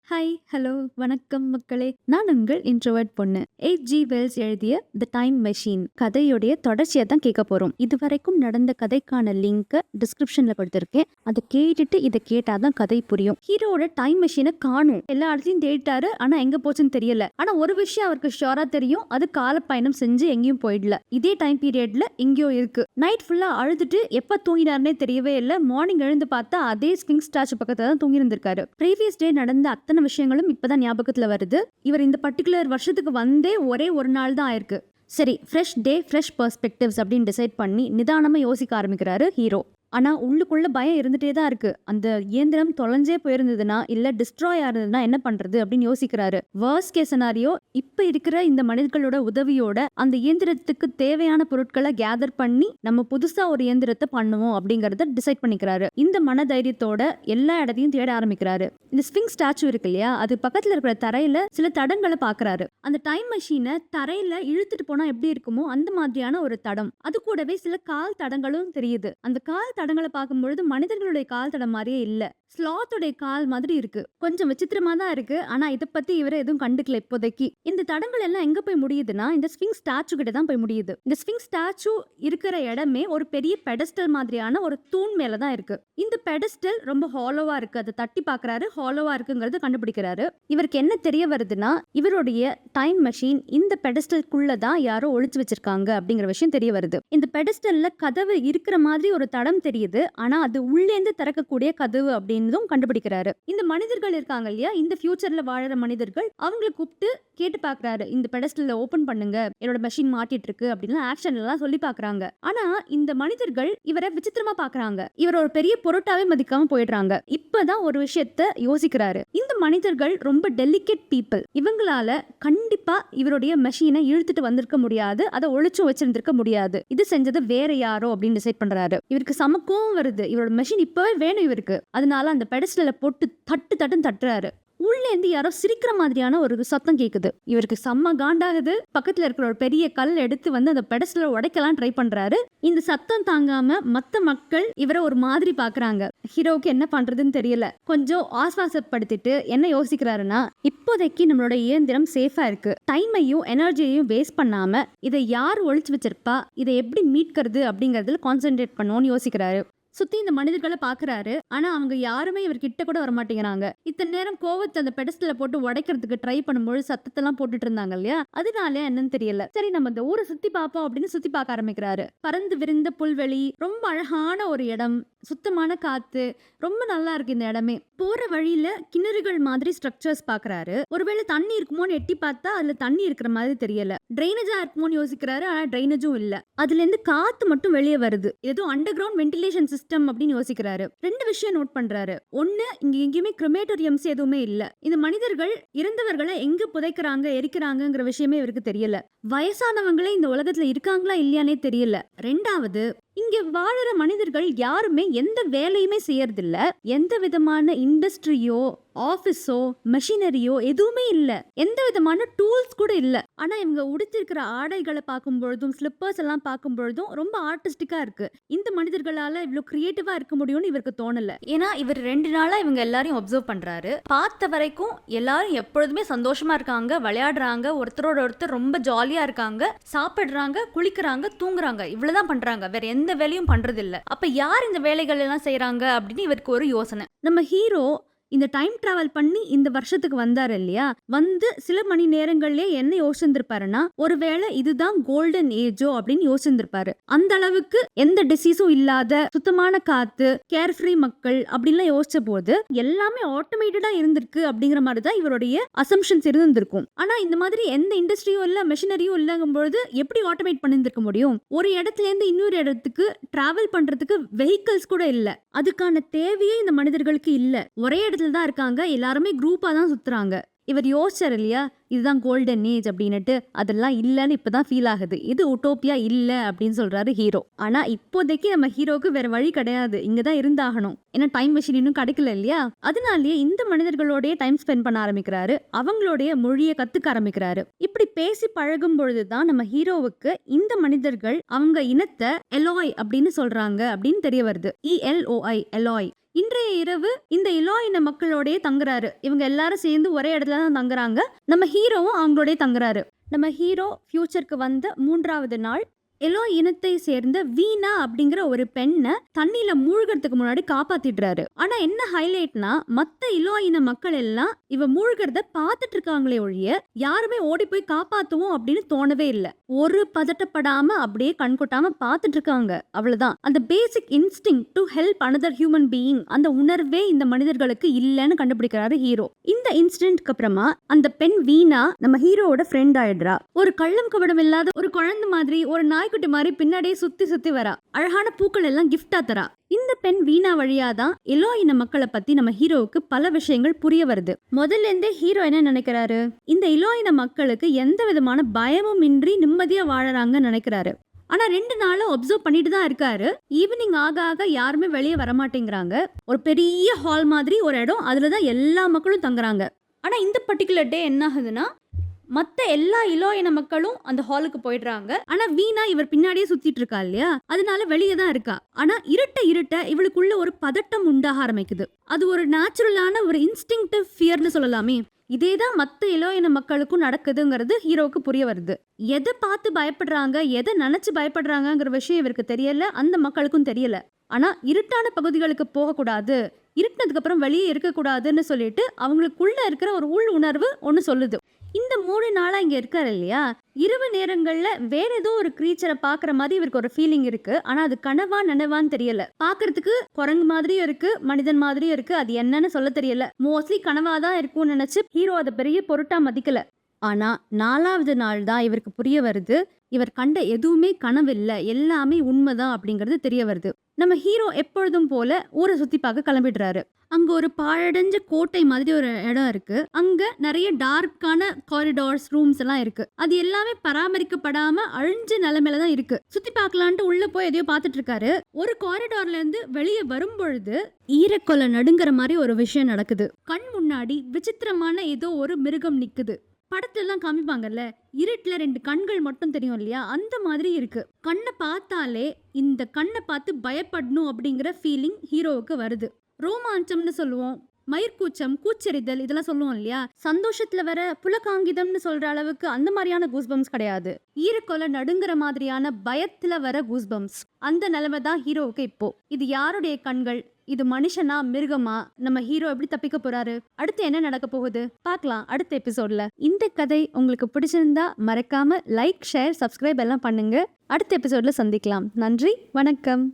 Hi, hello, வணக்கம் மக்களே. நான் உங்கள் இன்ட்ரோவர்ட் பொண்ணு. ஜி வெல்ஸ் எழுதிய த டைம் மெஷின் கதையுடைய தொடர்ச்சியை தான் கேட்க போறோம். இதுவரைக்கும் நடந்த கதைக்கான லிங்க் டிஸ்கிரிப்ஷன்ல கொடுத்திருக்கேன். அதை கேட்டுட்டு இதை கேட்டாதான் கதை புரியும். ஹீரோட டைம் மெஷினை காணும். எல்லா இடத்துலயும் தேடிட்டாரு, ஆனா எங்க போச்சுன்னு தெரியல. ஆனா ஒரு விஷயம் அவருக்கு ஷியோரா தெரியும், அது கால பயணம் செஞ்சு எங்கேயும் போயிடல. இதே டைம் பீரியட்ல எங்கேயோ இருக்கு. நைட் ஃபுல்லா அழுதுட்டு எப்ப தூங்கினாருன்னே தெரியவே இல்லை. மார்னிங் எழுந்து பார்த்தா அதே ஸ்பிங்ஸ் ஸ்டாச்சு பக்கத்துல தான் தூங்கி இருந்திருக்காரு. ப்ரீவியஸ் டே நடந்த அத்தனை விஷயங்களும் இப்பதான் ஞாபகத்துல வருது. இவர் இந்த பர்டிகுலர் வருஷத்துக்கு வந்தே ஒரே ஒரு நாள் தான் ஆயிருக்கு. சரி, ஃப்ரெஷ் டே ஃப்ரெஷ் பெர்ஸ்பெக்டிவ்ஸ் அப்படின்னு டிசைட் பண்ணி நிதானமா யோசிக்க ஆரம்பிக்கிறாரு ஹீரோ. ஆனா உள்ளுக்குள்ள பயம் இருந்துட்டே தான் இருக்கு. அந்த இயந்திரம் தொலைஞ்சே போயிருந்ததுன்னா இல்ல டிஸ்ட்ராய் ஆயிருந்ததுன்னா என்ன பண்றது அப்படின்னு யோசிக்கிறாரு. வர்ஸ்ட் கேஸ் சினாரியோ, இப்ப இருக்கிற இந்த மனிதர்களோட உதவியோட அந்த இயந்திரத்துக்கு தேவையான பொருட்களை கேதர் பண்ணி நம்ம புதுசா ஒரு இயந்திரத்தை பண்ணுவோம் அப்படிங்கறத டிசைட் பண்ணிக்கிறாரு. இந்த மன தைரியத்தோட எல்லா இடத்தையும் தேட ஆரம்பிக்கிறாரு. இந்த ஸ்பிங்ஸ் ஸ்டாச்சு இருக்கு இல்லையா, அது பக்கத்துல இருக்கிற தரையில சில தடங்களை பாக்குறாரு. அந்த டைம் மெஷினை தரையில இழுத்துட்டு போனா எப்படி இருக்குமோ அந்த மாதிரியான ஒரு தடம். அது கூடவே சில கால் தடங்களும் தெரியுது. அந்த கால் தடங்களை பார்க்கும்பொழுது மனிதர்களுடைய கால் தடம் மாதிரியே இல்ல, ஸ்லாத்தோடைய கால் மாதிரி இருக்கு. கொஞ்சம் விசித்திரமா தான் இருக்கு. ஆனா இதை பத்தி இவரை எதுவும் கண்டுக்கல இப்போதைக்கு. இந்த தடங்கள் எல்லாம் எங்க போய் முடியுதுன்னா இந்த ஸ்பிங்ஸ் ஸ்டாச்சு கிட்ட தான் போய் முடியுது. இந்த ஸ்பிங்ஸ் ஸ்டாச்சு இருக்கிற இடமே ஒரு பெரிய பெடஸ்டல் மாதிரியான ஒரு தூண் மேலதான் இருக்கு. இந்த பெடஸ்டல் ரொம்ப ஹாலோவா இருக்கு. அதை தட்டி பாக்குறாரு, ஹாலோவா இருக்குங்கிறத கண்டுபிடிக்கிறாரு. இவருக்கு என்ன தெரிய வருதுன்னா இவருடைய டைம் மெஷின் இந்த பெடஸ்டல்குள்ளதான் யாரோ ஒளிச்சு வச்சிருக்காங்க அப்படிங்கிற விஷயம் தெரிய வருது. இந்த பெடஸ்டல்ல கதவு இருக்கிற மாதிரி ஒரு தடம் தெரியுது. ஆனா அது உள்ளேந்து திறக்கக்கூடிய கதவு அப்படின்றதும் கண்டுபிடிக்கிறாரு. இந்த மனிதர்கள் இருக்காங்க இல்லையா, இந்த ஃபியூச்சர்ல வாழற மனிதர்கள், அவங்களை கூப்பிட்டு கேட்டு பாக்குறாரு. இந்த பெடஸ்டல்ல ஓபன் பண்ணுங்க, என்னோட மெஷின் மாட்டிட்டு இருக்கு அப்படின்னு ஆக்ஷன் எல்லாம் சொல்லி பாக்குறாங்க. ஆனா இந்த மனிதர்கள் இவரை விசித்திரமா பாக்குறாங்க. இவர் ஒரு பெரிய பொருட்டாவே மதிக்காம போயிடுறாங்க. இப்பதான் ஒரு விஷயத்த யோசிக்கிறாரு. இந்த மனிதர்கள் ரொம்ப டெலிகேட் பீப்புள். இவங்களால கண்டிப்பா இவருடைய மெஷினை இழுத்துட்டு வந்திருக்க முடியாது, அதை ஒளிச்சும் வச்சிருந்திருக்க முடியாது. இது செஞ்சது வேற யாரோ அப்படின்னு டிசைட் பண்றாரு. இவருக்கு சமக்கவும் வருது. இவரோட மெஷின் இப்பவே வேணும் இவருக்கு. அதனால அந்த பெடஸ்டல்ல போட்டு தட்டுன்னு தட்டுறாரு. உள்ளேந்து யாரோ சிரிக்கிற மாதிரியான ஒரு சத்தம் கேக்குது. இவருக்கு செம்ம காண்டாகுது. பக்கத்துல இருக்கிற ஒரு பெரிய கல் எடுத்து வந்து அந்த பெடஸ்டல உடைக்கலாம் ட்ரை பண்றாரு. இந்த சத்தம் தாங்காம மத்த மக்கள் இவரை ஒரு மாதிரி பாக்குறாங்க. ஹீரோவுக்கு என்ன பண்றதுன்னு தெரியல. கொஞ்சம் ஆஸ்வாசப்படுத்திட்டு என்ன யோசிக்கிறாருன்னா, இப்போதைக்கு நம்மளோட இயந்திரம் சேஃபா இருக்கு. டைமையும் எனர்ஜியையும் வேஸ்ட் பண்ணாம இதை யார் ஒளிச்சு வச்சிருப்பா, இதை எப்படி மீட்கிறது அப்படிங்கறதுல கான்சென்ட்ரேட் பண்ணுவோம்னு யோசிக்கிறாரு. சுத்தி இந்த மனிதர்களை பாக்குறாரு. ஆனா அவங்க யாருமே இவர் கிட்ட கூட வர மாட்டேங்கிறாங்க. இத்தனை நேரம் கோவத்தை அந்த பெடஸ்டல போட்டு உடைக்கிறதுக்கு ட்ரை பண்ணும்போது சத்தத்தெல்லாம் போட்டுட்டு இருந்தாங்க இல்லையா, அதனால என்னன்னு தெரியல. சரி, நம்ம இந்த ஊரை சுத்தி பார்ப்போம் அப்படின்னு சுத்தி பார்க்க ஆரம்பிக்கிறாரு. பறந்து விரிந்த புல்வெளி, ரொம்ப அழகான ஒரு இடம், சுத்தமான காத்து, ரொம்ப நல்லா இருக்கு இந்த இடமே. போற வழியில கிணறுகள் மாதிரி ஸ்ட்ரக்சர்ஸ் பாக்குறாரு. ஒருவேளை தண்ணி இருக்குமோன்னு எட்டி பார்த்தா அதுல தண்ணி இருக்கிற மாதிரி தெரியல. ட்ரைனேஜா இருக்குமோன்னு யோசிக்கிறாரு. ஆனா ட்ரைனேஜும் இல்ல. அதுல இருந்து காத்து மட்டும் வெளியே வருது. ஏதோ அண்டர் கிரவுண்ட் வென்டிலேஷன் சிஸ்டம் அப்படின்னு யோசிக்கிறாரு. ரெண்டு விஷயம் நோட் பண்றாரு. ஒண்ணு, இங்க எங்கேயுமே கிரிமேட்டோரியம்ஸ் எதுவுமே இல்ல. இந்த மனிதர்கள் இறந்தவர்களை எங்க புதைக்கிறாங்க, எரிக்கிறாங்கிற விஷயமே இவருக்கு தெரியல. வயசானவங்களே இந்த உலகத்துல இருக்காங்களா இல்லையானே தெரியல. ரெண்டாவது, இங்க வாழற மனிதர்கள் யாருமே எந்த வேலையுமே செய்யறதில்ல. எந்த விதமான இண்டஸ்ட்ரியோ ஆபீஸோ மெஷினரியோ எதுவுமே இல்ல. எந்த விதமான டூல்ஸ் கூட இல்ல. ஆனா இவங்க உடுத்திருக்கிற ஆடைகளை பார்க்கும் பொழுதும் ஸ்லிப்பர்ஸ் எல்லாம் பார்க்கும் பொழுதும் ரொம்ப ஆர்டிஸ்டிக்கா இருக்கு. இந்த மனிதர்களால இவ்வளவு கிரியேட்டிவா இருக்க முடியும்னு இவருக்கு தோணல. ஏன்னா இவர் 2 நாளா இவங்க எல்லாரையும் அப்சர்வ் பண்றாரு. பார்த்த வரைக்கும் எல்லாரும் எப்பொழுதுமே சந்தோஷமா இருக்காங்க, விளையாடுறாங்க, ஒருத்தரோட ஒருத்தர் ரொம்ப ஜாலியா இருக்காங்க, சாப்பிடுறாங்க, குளிக்கிறாங்க, தூங்குறாங்க, இவ்வளவுதான் பண்றாங்க. வேற எந்த வேலையும் பண்றது இல்ல. அப்ப யார் இந்த வேலைகள் எல்லாம் செய்யறாங்க அப்படின்னு இவருக்கு ஒரு யோசனை. நம்ம ஹீரோ இந்த டைம் டிராவல் பண்ணி இந்த வருஷத்துக்கு வந்தாரு இல்லையா, வந்து சில மணி நேரங்கள்லயே என்ன யோசிச்சிருப்பாருன்னா, ஒருவேளை இதுதான் கோல்டன் ஏஜோ அப்படின்னு யோசிச்சிருப்பாரு. அந்த அளவுக்கு எந்த டிசீஸும் இல்லாத சுத்தமான காத்து, கேர் ஃப்ரீ மக்கள் அப்படின்லாம் யோசிச்ச போது எல்லாமே ஆட்டோமேட்டடா இருந்திருக்கு அப்படிங்கிற மாதிரி தான் இவருடைய அசம்ஷன்ஸ் இருந்திருக்கும். ஆனா இந்த மாதிரி எந்த இண்டஸ்ட்ரியும் இல்ல, மெஷினரியும் இல்லங்கும் பொழுது எப்படி ஆட்டோமேட் பண்ணிருக்க முடியும்? ஒரு இடத்துல இருந்து இன்னொரு இடத்துக்கு டிராவல் பண்றதுக்கு வெஹிக்கிள்ஸ் கூட இல்ல. அதுக்கான தேவையே இந்த மனிதர்களுக்கு இல்ல. ஒரே இடத்துல தான் இருக்காங்க. எல்லாருமே குரூப்பா தான் சுத்துறாங்க. இவர் யோசிச்சார் இல்லையா, இதுதான் கோல்டன் ஏஜ் அப்படின்னுட்டு. அதெல்லாம் இல்லன்னு இப்பதான் ஃபீல் ஆகுது. இது உட்டோப்பியா இல்ல அப்படின்னு சொல்றாரு ஹீரோ. ஆனா இப்போதைக்கு நம்ம ஹீரோக்கு வேற வழி கிடையாது. இங்கதான் இருந்தாகணும். ஏன்னா டைம் மெஷின் இன்னும் கிடைக்கல இல்லையா. அதனாலேயே இந்த மனிதர்களோடய டைம் ஸ்பெண்ட் பண்ண ஆரம்பிக்கிறாரு. அவங்களுடைய மொழியை கத்துக்க ஆரம்பிக்கிறாரு. இப்படி பேசி பழகும் பொழுதுதான் நம்ம ஹீரோவுக்கு இந்த மனிதர்கள் அவங்க இனத்தை எலாய் அப்படின்னு சொல்றாங்க அப்படின்னு தெரிய வருது. ELOI எலாய். இன்றைய இரவு இந்த இலோ இன மக்களோடய தங்குறாரு. இவங்க எல்லாரும் சேர்ந்து ஒரே இடத்துல தான் தங்குறாங்க. நம்ம ஹீரோவும் அவங்களோடய தங்குறாரு. நம்ம ஹீரோ ஃபியூச்சருக்கு வந்த 3வது நாள் எலோ இனத்தை சேர்ந்த வீணா அப்படிங்கிற ஒரு பெண்ணை தண்ணியில மூழ்கிறதுக்கு முன்னாடி காப்பாத்திடுறாரு. ஆனா என்ன ஹைலைட்னா, மத்த இலோ இன மக்கள் எல்லாம் இவ மூழ்கிறத பாத்துட்டு இருக்காங்களே ஒழிய யாருமே ஓடி போய் காப்பாத்துவோம் அப்படின்னு தோணவே இல்லை. ஒரு பதட்டப்படாம அப்படியே கண்கொட்டாம பாத்துட்டு இருக்காங்க, அவ்வளவுதான். அந்த basic instinct to help another human being, அந்த உணர்வே இந்த மனிதர்களுக்கு இல்லைன்னு கண்டுபிடிக்கிறாரு ஹீரோ. இந்த இன்சிடென்ட்க்கு அப்புறமா அந்த பெண் வீணா நம்ம ஹீரோவோட ஃப்ரெண்ட் ஆயிடுறா. ஒரு கள்ளம் கபடம் இல்லாத ஒரு குழந்தை மாதிரி, ஒரு நாய்க்குட்டி மாதிரி பின்னாடியே சுத்தி சுத்தி வரா. அழகான பூக்கள் எல்லாம் கிஃப்டா தரா. இந்த பெண் வீணா வழியாதான் எலோ இன மக்களை பத்தி நம்ம ஹீரோவுக்கு பல விஷயங்கள் புரிய வருது. முதல்ல இருந்தே ஹீரோ என்ன நினைக்கிறாரு, இந்த எலோ இன மக்களுக்கு எந்த விதமான பயமும் இன்றி நிம்மதியா வாழறாங்கன்னு நினைக்கிறாரு. ஆனா 2 நாளா ஒப்சர்வ் பண்ணிட்டு தான் இருக்காரு. ஈவினிங் ஆக ஆக யாருமே வெளியே வரமாட்டேங்கிறாங்க. ஒரு பெரிய ஹால் மாதிரி ஒரு இடம், அதுலதான் எல்லா மக்களும் தங்குறாங்க. ஆனா இந்த பர்டிகுலர் டே என்ன ஆகுதுன்னா, மத்த எல்லா இலோ இன மக்களும் அந்த ஹாலுக்கு போயிடுறாங்க. ஆனா வீணா இவர் பின்னாடியே சுத்திட்டு இருக்கா இல்லையா, அதனால வெளியே தான் இருக்கா. ஆனா இருட்ட இவளுக்குள்ள ஒரு பதட்டம் உண்டாக ஆரம்பிக்குது. அது ஒரு நேச்சுரலான ஒரு இன்ஸ்டிங்டிவ் ஃபியர்னு சொல்லலாமே. இதேதான் மத்த இலோ இன மக்களுக்கும் நடக்குதுங்கிறது ஹீரோவுக்கு புரிய வருது. எதை பார்த்து பயப்படுறாங்க, எதை நினைச்சு பயப்படுறாங்கிற விஷயம் இவருக்கு தெரியல, அந்த மக்களுக்கும் தெரியல. ஆனா இருட்டான பகுதிகளுக்கு போகக்கூடாது, இருட்டினதுக்கு அப்புறம் வெளியே இருக்கக்கூடாதுன்னு சொல்லிட்டு அவங்களுக்குள்ள இருக்கிற ஒரு உள் உணர்வு ஒன்று சொல்லுது. இந்த 3 நாளா இங்க இருக்காரு இல்லையா, இரவு நேரங்கள்ல வேற ஏதோ ஒரு கிரீச்சரை பாக்குற மாதிரி இவருக்கு ஒரு ஃபீலிங் இருக்கு. ஆனா அது கனவா நனவான்னு தெரியல. பாக்குறதுக்கு குரங்கு மாதிரியும் இருக்கு, மனிதன் மாதிரியும் இருக்கு. அது என்னன்னு சொல்ல தெரியல. மோஸ்ட்லி கனவாதான் இருக்கும்னு நினைச்சு ஹீரோ அதை பெரிய பொருட்டா மதிக்கல. ஆனா 4வது நாள் தான் இவருக்கு புரிய வருது, இவர் கண்ட எதுவுமே கனவில்லை, எல்லாமே உண்மைதான் அப்படிங்கிறது தெரிய வருது. நம்ம ஹீரோ எப்பொழுதும் போல ஊரை சுத்தி பார்க்க கிளம்பிடுறாரு. அங்க ஒரு பாழடைஞ்ச கோட்டை மாதிரி ஒரு இடம் இருக்கு. அங்க நிறைய டார்க்கான காரிடார்ஸ், ரூம்ஸ் எல்லாம் இருக்கு. அது எல்லாமே பராமரிக்கப்படாம அழிஞ்ச நிலைமையில தான் இருக்கு. சுத்தி பார்க்கலான்ட்டு உள்ள போய் எதையோ பார்த்துட்டு இருக்காரு. ஒரு காரிடார்ல இருந்து வெளியே வரும் பொழுது ஈரக்கொலை நடுங்கிற மாதிரி ஒரு விஷயம் நடக்குது. கண் முன்னாடி விசித்திரமான ஏதோ ஒரு மிருகம் நிக்குது. படத்துல எல்லாம் காமிப்பாங்கல்ல, இருட்டுல 2 கண்கள் மட்டும் தெரியும் இல்லையா, அந்த மாதிரி இருக்கு. கண்ணை பார்த்தாலே இந்த கண்ணை பார்த்து பயப்படணும் அப்படிங்கிற ஃபீலிங் ஹீரோவுக்கு வருது. ரோமாஞ்சம்னு சொல்லுவோம், மயிர்கூச்சம், கூச்சரிதல் இதெல்லாம் சொல்லுவோம் இல்லையா, சந்தோஷத்துல வர புலகாங்கிதம்னு சொல்ற அளவுக்கு அந்த மாதிரியான கூஸ்பம்ஸ் கிடையாது. ஈரக்கொலை நடுங்கிற மாதிரியான பயத்துல வர கூஸ்பம்ஸ், அந்த நிலைமை தான் ஹீரோவுக்கு இப்போ. இது யாருடைய கண்கள், இது மனுஷனா மிருகமா, நம்ம ஹீரோ எப்படி தப்பிக்க போறாரு, அடுத்து என்ன நடக்க போகுது பார்க்கலாம் அடுத்த எபிசோட்ல. இந்த கதை உங்களுக்கு பிடிச்சிருந்தா மறக்காம லைக், ஷேர், சப்ஸ்கிரைப் எல்லாம் பண்ணுங்க. அடுத்த எபிசோட்ல சந்திக்கலாம். நன்றி, வணக்கம்.